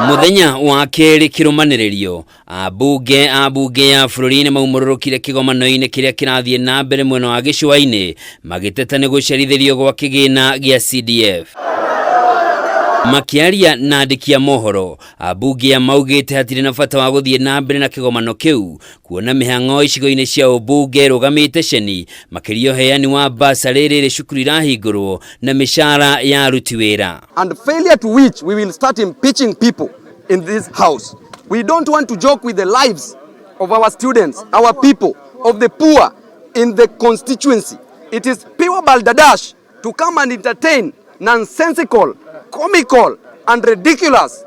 Muthenya wa keeri kirumaniririo ambunge ya bururi nimaumururukire kigomano-ini kiria kirathie na mbere mwena wa gicua-ini magiteta nigucerithirio gwa kigina gia CDF. Makiaria na andiki a mohoro ambunge maugite hatire na bata wa guthie na mbere na kigomano kiu kuona mihang'o icigo-ini cia ubunge rugamite ceni makirio heani wa basari riri cukuru irahingurwo na mishara ya aruti wira. And failure to which we will start impeaching people in this house. We don't want to joke with the lives of our students, our people, of the poor in the constituency. It is pure balderdash to come and entertain nonsensical, comical and ridiculous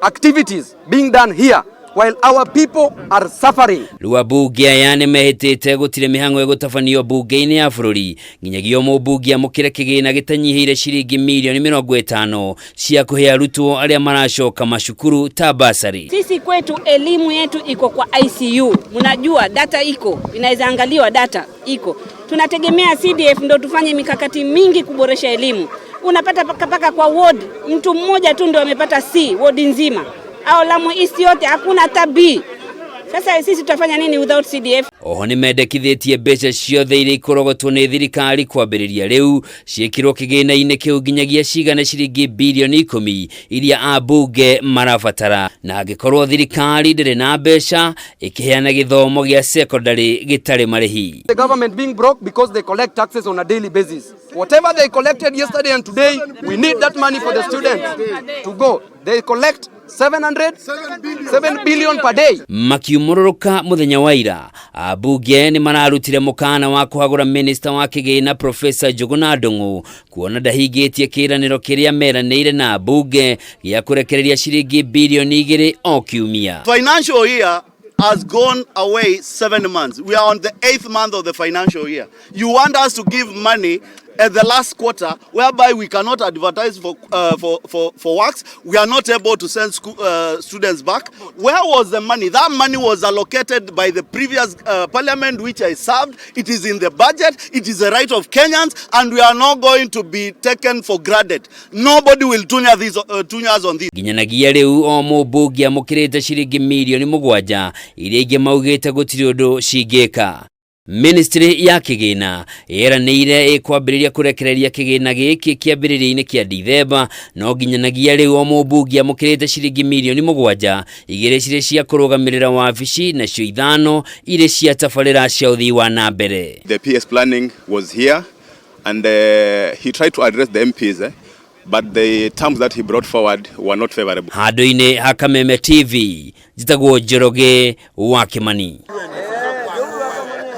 activities being done here while our people are suffering. Rua bunge yani mehitite gutire mihango egutafanio bunge-ini ya bururi nginyagio mubunge amukire kigina gitanyihire ciringi milioni 50 cia kuhe arutwo aria maracoka mashukuru ta basari. Sisi kwetu elimu yetu iko kwa ICU. Mnajua data iko, inaweza angaliwa data iko. Tunategemea CDF ndio tufanye mikakati mingi kuboresha elimu. Unapata paka kwa ward mtu mmoja tu ndio amepata C ward nzima. Au Lamu East yote hakuna hata B. Sasa sisi tutafanya nini without CDF? Oho ni mendekithitie mbeca ciothe iria ikorogotwo ni thirikari kwambiriria riu ciikirwo kigina-ini kiu nginyagia cigana ciringi bilioni 10 iria ambunge marabatara na angikorwo thirikari ndiri na mbeca ikiheana githomo gia secondary gitari marihi. The government being broke because they collect taxes on a daily basis. Whatever they collected yesterday and today, we need that money for the students to go. They collect 7 billion per day. Makiumururuka muthenya wa ira ambunge ni mararutire mukana wa kuhagura minister wa kigina Professor Njuguna Ndung'u kuona ndahingitie kiraniro kiria meranire na ambunge gia kurekereria ciringi bilioni 2 o kiumia. Financial year has gone away 7 months. We are on the 8th month of the financial year. You want us to give money at the last quarter, whereby we cannot advertise for works, we are not able to send students back. Where was the money? That money was allocated by the previous parliament which I served. It is in the budget. It is the right of Kenyans, and we are not going to be taken for granted. Nobody will tunya us on this. Ginyanagia riu o mubunge amukirite ciringi milioni 7 iria ingi maugite gutiri undu cingika. Ministry ya kigina yeranire ikwambiriria kurekereria kigina giki kiambiriria-ini kia Dithemba no ginyanagia riu o mubunge amukirite ciringi milioni 7 igire cire cia kurugamirira wabici na cio 5 ire cia tabarira cia uthii wa na mbere. The PS planning was here and he tried to address the MPs but the terms that he brought forward were not favorable. Handu-ini ha Kameme TV jitagwo Njoroge wa Kimani.